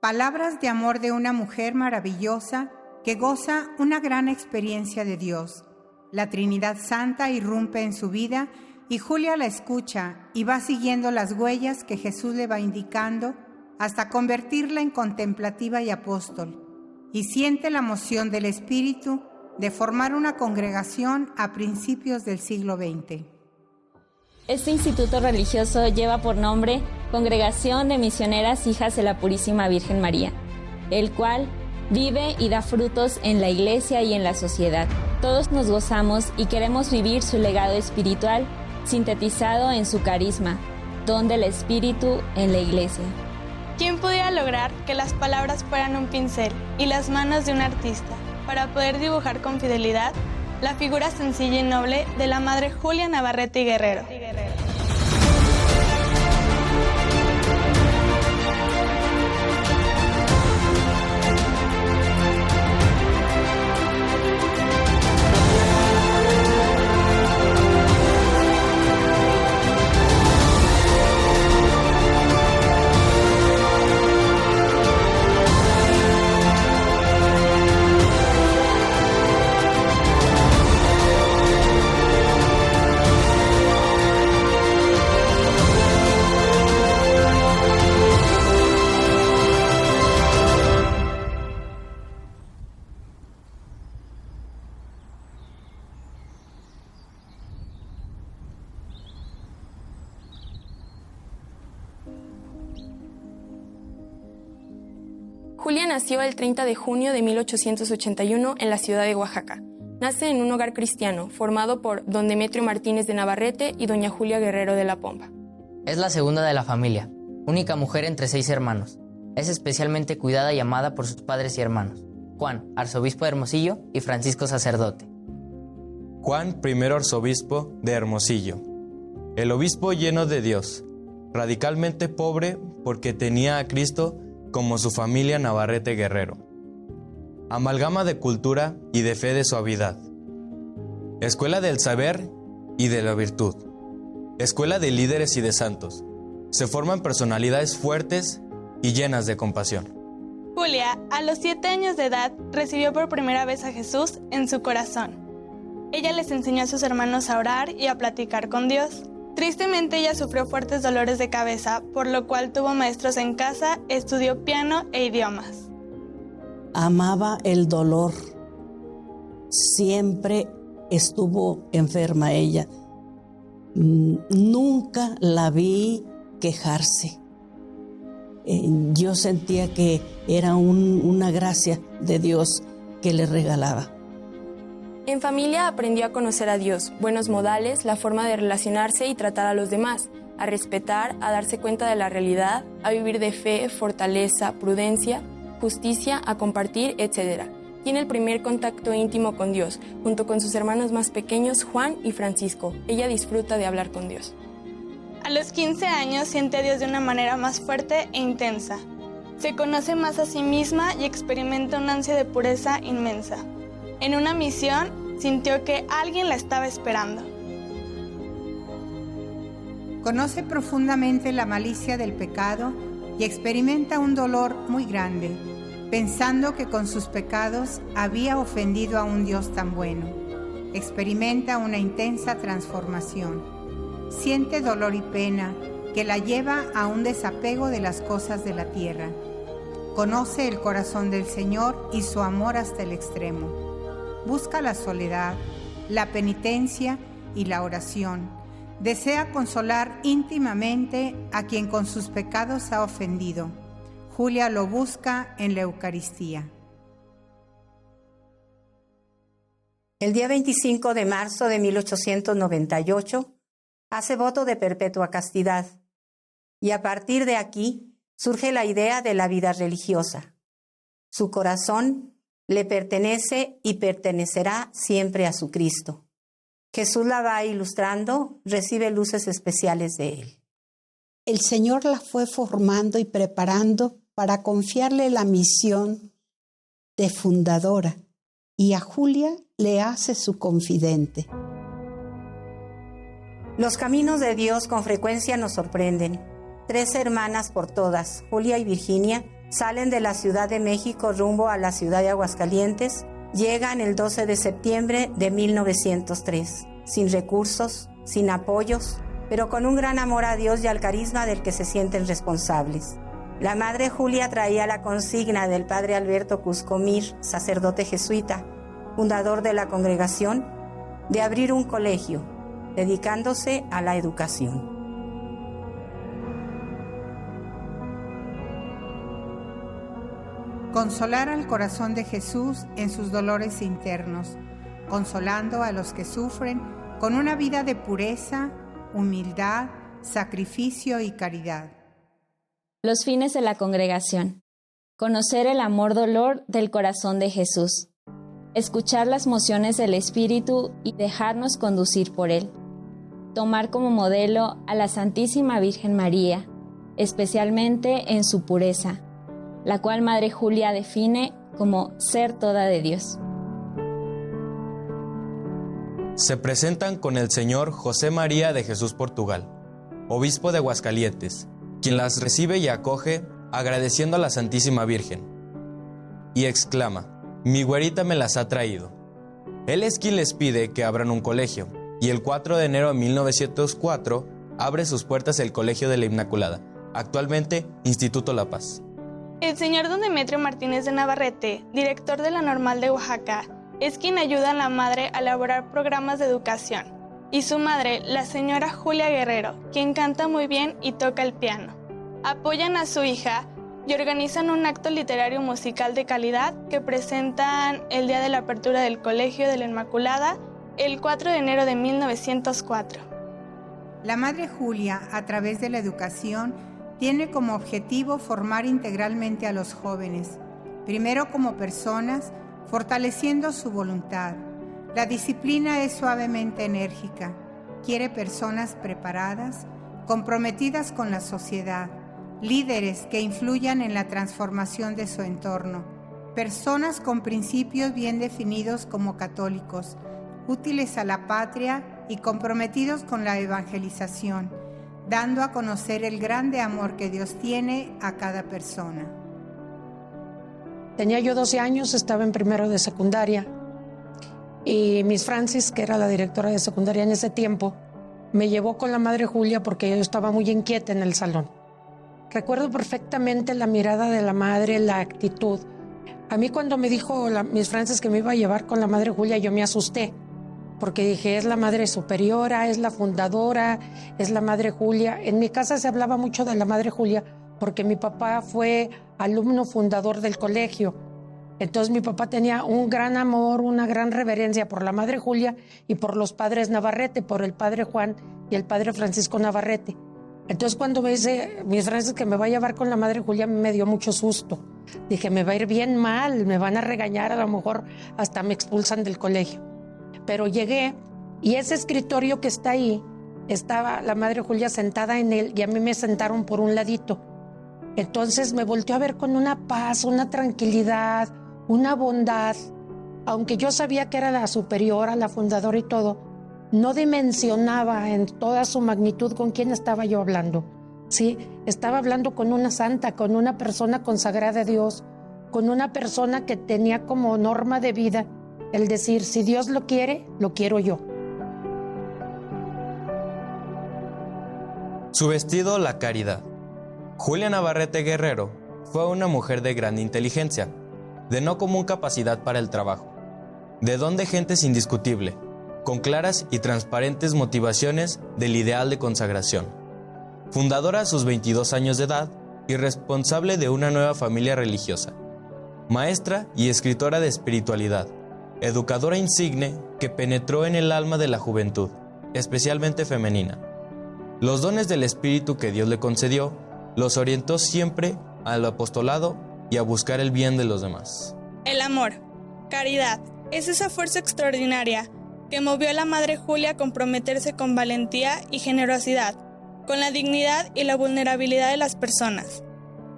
Palabras de amor de una mujer maravillosa que goza una gran experiencia de Dios. La Trinidad Santa irrumpe en su vida y Julia la escucha y va siguiendo las huellas que Jesús le va indicando hasta convertirla en contemplativa y apóstol, y siente la moción del Espíritu de formar una congregación a principios del siglo XX. Este instituto religioso lleva por nombre Congregación de Misioneras Hijas de la Purísima Virgen María, el cual vive y da frutos en la iglesia y en la sociedad. Todos nos gozamos y queremos vivir su legado espiritual sintetizado en su carisma, don del Espíritu en la iglesia. ¿Quién pudiera lograr que las palabras fueran un pincel y las manos de un artista para poder dibujar con fidelidad la figura sencilla y noble de la Madre Julia Navarrete y Guerrero? Julia nació el 30 de junio de 1881 en la ciudad de Oaxaca. Nace en un hogar cristiano, formado por don Demetrio Martínez de Navarrete y doña Julia Guerrero de la Pompa. Es la segunda de la familia, única mujer entre 6 hermanos. Es especialmente cuidada y amada por sus padres y hermanos, Juan, arzobispo de Hermosillo, y Francisco, sacerdote. Juan, primer arzobispo de Hermosillo. El obispo lleno de Dios, radicalmente pobre porque tenía a Cristo como su familia Navarrete Guerrero. Amalgama de cultura y de fe de suavidad. Escuela del saber y de la virtud. Escuela de líderes y de santos. Se forman personalidades fuertes y llenas de compasión. Julia, a los 7 años de edad, recibió por primera vez a Jesús en su corazón. Ella les enseñó a sus hermanos a orar y a platicar con Dios. Tristemente, ella sufrió fuertes dolores de cabeza, por lo cual tuvo maestros en casa, estudió piano e idiomas. Amaba el dolor. Siempre estuvo enferma ella. Nunca la vi quejarse. Yo sentía que era una gracia de Dios que le regalaba. En familia aprendió a conocer a Dios, buenos modales, la forma de relacionarse y tratar a los demás, a respetar, a darse cuenta de la realidad, a vivir de fe, fortaleza, prudencia, justicia, a compartir, etc. Tiene el primer contacto íntimo con Dios, junto con sus hermanos más pequeños, Juan y Francisco. Ella disfruta de hablar con Dios. A los 15 años siente a Dios de una manera más fuerte e intensa. Se conoce más a sí misma y experimenta una ansia de pureza inmensa. En una misión, sintió que alguien la estaba esperando. Conoce profundamente la malicia del pecado y experimenta un dolor muy grande, pensando que con sus pecados había ofendido a un Dios tan bueno. Experimenta una intensa transformación. Siente dolor y pena que la lleva a un desapego de las cosas de la tierra. Conoce el corazón del Señor y su amor hasta el extremo. Busca la soledad, la penitencia y la oración. Desea consolar íntimamente a quien con sus pecados ha ofendido. Julia lo busca en la Eucaristía. El día 25 de marzo de 1898 hace voto de perpetua castidad y a partir de aquí surge la idea de la vida religiosa. Su corazón le pertenece y pertenecerá siempre a su Cristo. Jesús la va ilustrando, recibe luces especiales de Él. El Señor la fue formando y preparando para confiarle la misión de fundadora y a Julia le hace su confidente. Los caminos de Dios con frecuencia nos sorprenden. 3 hermanas por todas, Julia y Virginia, Salen de la Ciudad de México rumbo a la ciudad de Aguascalientes. Llegan el 12 de septiembre de 1903, sin recursos, sin apoyos, pero con un gran amor a Dios y al carisma del que se sienten responsables. La madre Julia traía la consigna del padre Alberto Cuscomir, sacerdote jesuita, fundador de la congregación, de abrir un colegio, dedicándose a la educación. Consolar al corazón de Jesús en sus dolores internos, consolando a los que sufren con una vida de pureza, humildad, sacrificio y caridad. Los fines de la congregación. Conocer el amor-dolor del corazón de Jesús. Escuchar las mociones del Espíritu y dejarnos conducir por él. Tomar como modelo a la Santísima Virgen María, especialmente en su pureza, la cual Madre Julia define como ser toda de Dios. Se presentan con el señor José María de Jesús Portugal, obispo de Aguascalientes, quien las recibe y acoge agradeciendo a la Santísima Virgen. Y exclama: mi güerita me las ha traído. Él es quien les pide que abran un colegio, y el 4 de enero de 1904 abre sus puertas el Colegio de la Inmaculada, actualmente Instituto La Paz. El señor don Demetrio Martínez de Navarrete, director de la Normal de Oaxaca, es quien ayuda a la madre a elaborar programas de educación, y su madre, la señora Julia Guerrero, quien canta muy bien y toca el piano. Apoyan a su hija y organizan un acto literario musical de calidad que presentan el día de la apertura del Colegio de la Inmaculada, el 4 de enero de 1904. La Madre Julia, a través de la educación, tiene como objetivo formar integralmente a los jóvenes, primero como personas, fortaleciendo su voluntad. La disciplina es suavemente enérgica, quiere personas preparadas, comprometidas con la sociedad, líderes que influyan en la transformación de su entorno, personas con principios bien definidos como católicos, útiles a la patria y comprometidos con la evangelización, dando a conocer el grande amor que Dios tiene a cada persona. Tenía yo 12 años, estaba en primero de secundaria y Miss Francis, que era la directora de secundaria en ese tiempo, me llevó con la Madre Julia porque yo estaba muy inquieta en el salón. Recuerdo perfectamente la mirada de la madre, la actitud. A mí cuando me dijo Miss Francis que me iba a llevar con la Madre Julia, yo me asusté, porque dije, es la Madre Superiora, es la fundadora, es la Madre Julia. En mi casa se hablaba mucho de la Madre Julia porque mi papá fue alumno fundador del colegio. Entonces mi papá tenía un gran amor, una gran reverencia por la Madre Julia y por los padres Navarrete, por el padre Juan y el padre Francisco Navarrete. Entonces cuando me dice Miss Francis que me va a llevar con la Madre Julia, me dio mucho susto. Dije, me va a ir bien mal, me van a regañar, a lo mejor hasta me expulsan del colegio. Pero llegué y ese escritorio que está ahí, estaba la Madre Julia sentada en él y a mí me sentaron por un ladito. Entonces me volteó a ver con una paz, una tranquilidad, una bondad. Aunque yo sabía que era la superiora, la fundadora y todo, no dimensionaba en toda su magnitud con quién estaba yo hablando. Sí, estaba hablando con una santa, con una persona consagrada a Dios, con una persona que tenía como norma de vida el decir, si Dios lo quiere, lo quiero yo. Su vestido, la caridad. Julia Navarrete Guerrero fue una mujer de gran inteligencia, de no común capacidad para el trabajo, de don de gentes indiscutible, con claras y transparentes motivaciones del ideal de consagración. Fundadora a sus 22 años de edad y responsable de una nueva familia religiosa. Maestra y escritora de espiritualidad. Educadora insigne que penetró en el alma de la juventud, especialmente femenina. Los dones del Espíritu que Dios le concedió los orientó siempre al apostolado y a buscar el bien de los demás. El amor, caridad, es esa fuerza extraordinaria que movió a la Madre Julia a comprometerse con valentía y generosidad, con la dignidad y la vulnerabilidad de las personas.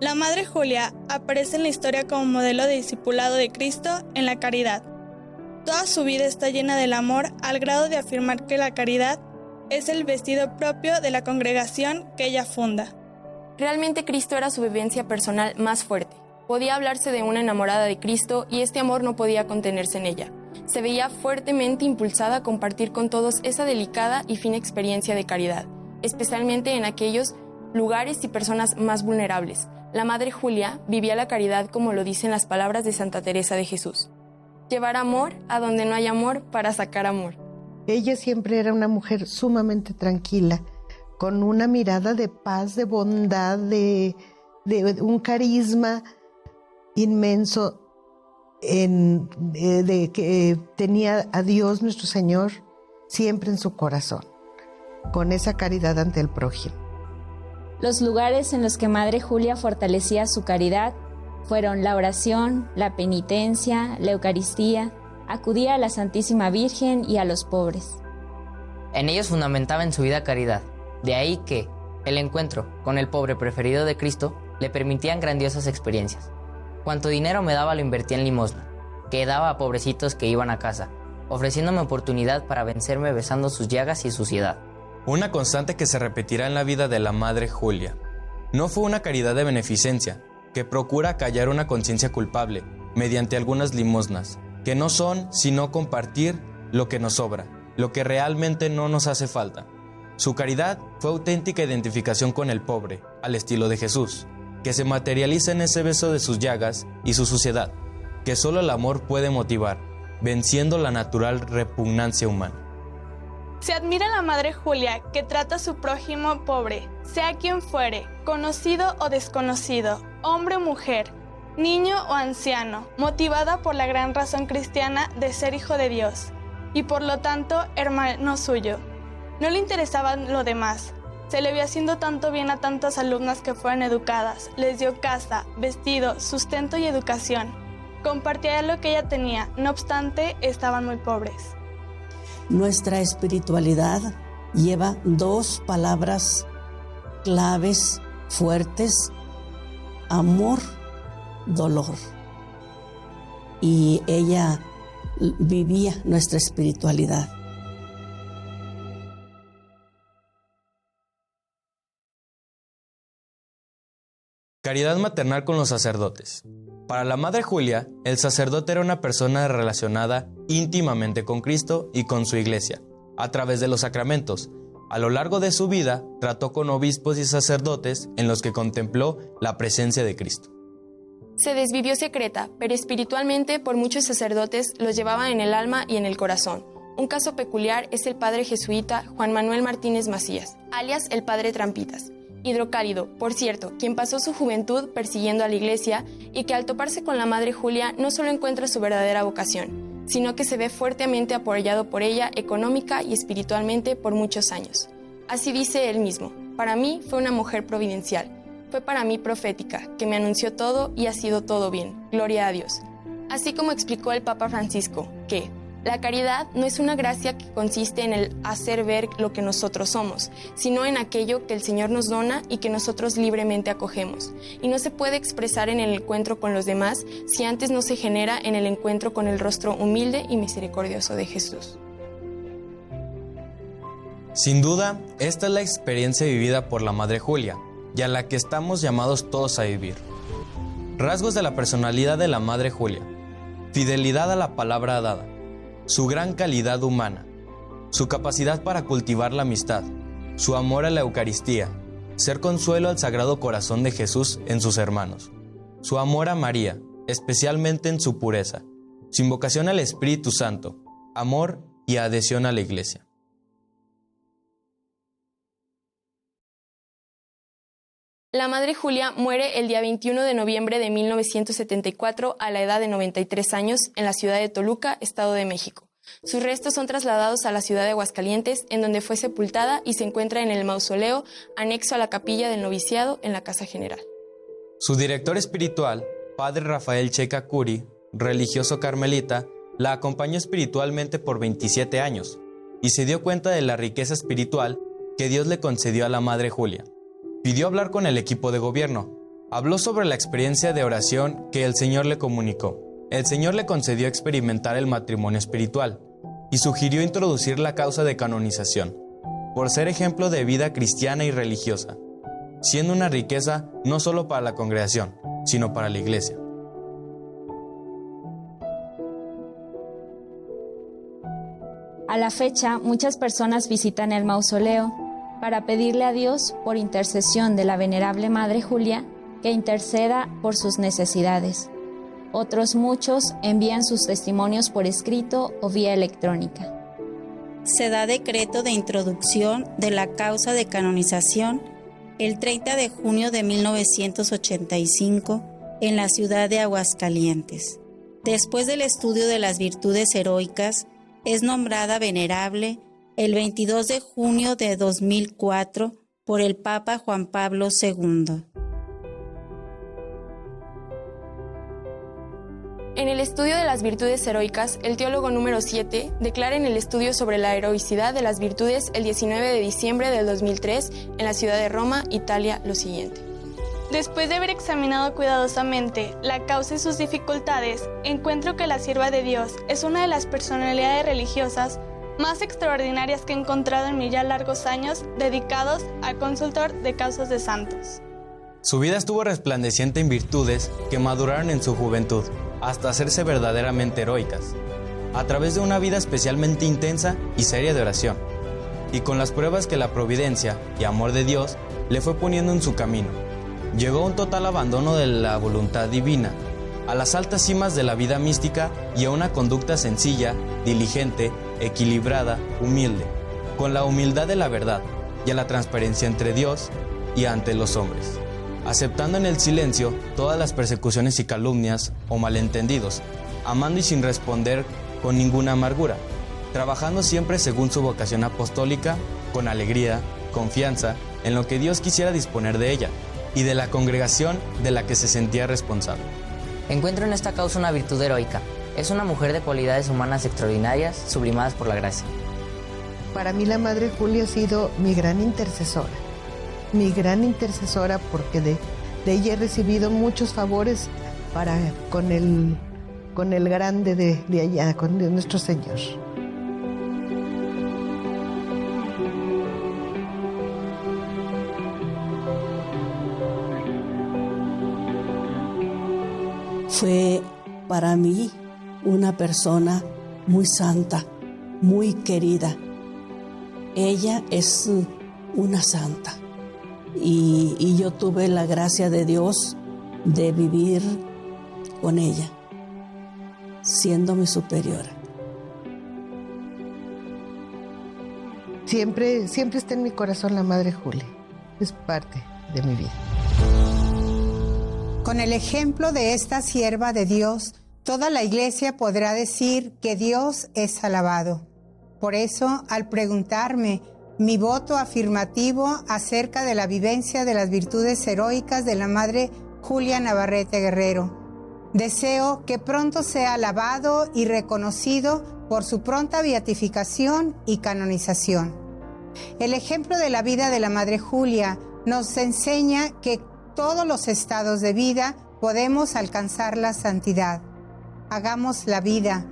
La Madre Julia aparece en la historia como modelo de discipulado de Cristo en la caridad. Toda su vida está llena del amor al grado de afirmar que la caridad es el vestido propio de la congregación que ella funda. Realmente Cristo era su vivencia personal más fuerte. Podía hablarse de una enamorada de Cristo y este amor no podía contenerse en ella. Se veía fuertemente impulsada a compartir con todos esa delicada y fina experiencia de caridad, especialmente en aquellos lugares y personas más vulnerables. La Madre Julia vivía la caridad como lo dicen las palabras de Santa Teresa de Jesús: llevar amor a donde no hay amor para sacar amor. Ella siempre era una mujer sumamente tranquila, con una mirada de paz, de bondad, de un carisma inmenso, de que tenía a Dios nuestro Señor siempre en su corazón, con esa caridad ante el prójimo. Los lugares en los que Madre Julia fortalecía su caridad fueron la oración, la penitencia, la Eucaristía, acudía a la Santísima Virgen y a los pobres. En ellos fundamentaba en su vida caridad, de ahí que el encuentro con el pobre preferido de Cristo le permitían grandiosas experiencias. Cuanto dinero me daba lo invertía en limosna, que daba a pobrecitos que iban a casa, ofreciéndome oportunidad para vencerme besando sus llagas y suciedad. Una constante que se repetirá en la vida de la Madre Julia. No fue una caridad de beneficencia, que procura callar una conciencia culpable, mediante algunas limosnas, que no son sino compartir lo que nos sobra, lo que realmente no nos hace falta. Su caridad fue auténtica identificación con el pobre, al estilo de Jesús, que se materializa en ese beso de sus llagas y su suciedad, que solo el amor puede motivar, venciendo la natural repugnancia humana. Se admira a la Madre Julia, que trata a su prójimo pobre, sea quien fuere, conocido o desconocido, hombre o mujer, niño o anciano, motivada por la gran razón cristiana de ser hijo de Dios, y por lo tanto hermano suyo. No le interesaba lo demás. Se le vio haciendo tanto bien a tantas alumnas que fueron educadas, les dio casa, vestido, sustento y educación. Compartía lo que ella tenía, no obstante, estaban muy pobres. Nuestra espiritualidad lleva dos palabras claves fuertes: amor, dolor. Y ella vivía nuestra espiritualidad. Caridad maternal con los sacerdotes. Para la Madre Julia, el sacerdote era una persona relacionada íntimamente con Cristo y con su Iglesia, a través de los sacramentos. A lo largo de su vida, trató con obispos y sacerdotes en los que contempló la presencia de Cristo. Se desvivió secreta, pero espiritualmente por muchos sacerdotes los llevaba en el alma y en el corazón. Un caso peculiar es el padre jesuita Juan Manuel Martínez Macías, alias el padre Trampitas. Hidrocálido, por cierto, quien pasó su juventud persiguiendo a la Iglesia y que al toparse con la Madre Julia no solo encuentra su verdadera vocación, sino que se ve fuertemente apoyado por ella económica y espiritualmente por muchos años. Así dice él mismo: para mí fue una mujer providencial, fue para mí profética, que me anunció todo y ha sido todo bien, gloria a Dios. Así como explicó el Papa Francisco, que la caridad no es una gracia que consiste en el hacer ver lo que nosotros somos, sino en aquello que el Señor nos dona y que nosotros libremente acogemos. Y no se puede expresar en el encuentro con los demás si antes no se genera en el encuentro con el rostro humilde y misericordioso de Jesús. Sin duda, esta es la experiencia vivida por la Madre Julia, y a la que estamos llamados todos a vivir. Rasgos de la personalidad de la Madre Julia: fidelidad a la palabra dada, su gran calidad humana, su capacidad para cultivar la amistad, su amor a la Eucaristía, ser consuelo al Sagrado Corazón de Jesús en sus hermanos, su amor a María, especialmente en su pureza, su invocación al Espíritu Santo, amor y adhesión a la Iglesia. La Madre Julia muere el día 21 de noviembre de 1974 a la edad de 93 años en la ciudad de Toluca, Estado de México. Sus restos son trasladados a la ciudad de Aguascalientes, en donde fue sepultada y se encuentra en el mausoleo anexo a la capilla del noviciado en la Casa General. Su director espiritual, Padre Rafael Checa Curi, religioso carmelita, la acompañó espiritualmente por 27 años y se dio cuenta de la riqueza espiritual que Dios le concedió a la Madre Julia. Pidió hablar con el equipo de gobierno. Habló sobre la experiencia de oración que el Señor le comunicó. El Señor le concedió experimentar el matrimonio espiritual y sugirió introducir la causa de canonización, por ser ejemplo de vida cristiana y religiosa, siendo una riqueza no solo para la congregación, sino para la Iglesia. A la fecha, muchas personas visitan el mausoleo para pedirle a Dios, por intercesión de la venerable Madre Julia, que interceda por sus necesidades. Otros muchos envían sus testimonios por escrito o vía electrónica. Se da decreto de introducción de la causa de canonización el 30 de junio de 1985 en la ciudad de Aguascalientes. Después del estudio de las virtudes heroicas, es nombrada venerable el 22 de junio de 2004 por el Papa Juan Pablo II. En el estudio de las virtudes heroicas, el teólogo número 7 declara en el estudio sobre la heroicidad de las virtudes el 19 de diciembre del 2003 en la ciudad de Roma, Italia, lo siguiente. Después de haber examinado cuidadosamente la causa y sus dificultades, encuentro que la sierva de Dios es una de las personalidades religiosas más extraordinarias que he encontrado en mis ya largos años dedicados a consultor de causas de santos. Su vida estuvo resplandeciente en virtudes que maduraron en su juventud, hasta hacerse verdaderamente heroicas, a través de una vida especialmente intensa y seria de oración, y con las pruebas que la providencia y amor de Dios le fue poniendo en su camino. Llegó a un total abandono de la voluntad divina, a las altas cimas de la vida mística y a una conducta sencilla, diligente, equilibrada, humilde, con la humildad de la verdad y a la transparencia entre Dios y ante los hombres, aceptando en el silencio todas las persecuciones y calumnias o malentendidos, amando y sin responder con ninguna amargura, trabajando siempre según su vocación apostólica, con alegría, confianza en lo que Dios quisiera disponer de ella y de la congregación de la que se sentía responsable. Encuentro en esta causa una virtud heroica. Es una mujer de cualidades humanas extraordinarias, sublimadas por la gracia. Para mí la Madre Julia ha sido mi gran intercesora porque de ella he recibido muchos favores con el grande de allá, con nuestro Señor. Fue para mí una persona muy santa, muy querida. Ella es una santa y yo tuve la gracia de Dios de vivir con ella, siendo mi superiora. Siempre está en mi corazón la Madre Julia, es parte de mi vida. Con el ejemplo de esta sierva de Dios, toda la Iglesia podrá decir que Dios es alabado. Por eso, al preguntarme mi voto afirmativo acerca de la vivencia de las virtudes heroicas de la Madre Julia Navarrete Guerrero, deseo que pronto sea alabado y reconocido por su pronta beatificación y canonización. El ejemplo de la vida de la Madre Julia nos enseña que todos los estados de vida podemos alcanzar la santidad. Hagamos la vida,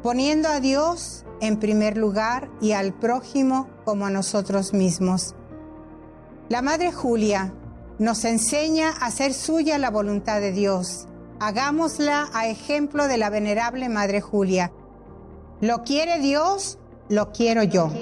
poniendo a Dios en primer lugar y al prójimo como a nosotros mismos. La Madre Julia nos enseña a hacer suya la voluntad de Dios. Hagámosla a ejemplo de la venerable Madre Julia. Lo quiere Dios, lo quiero yo.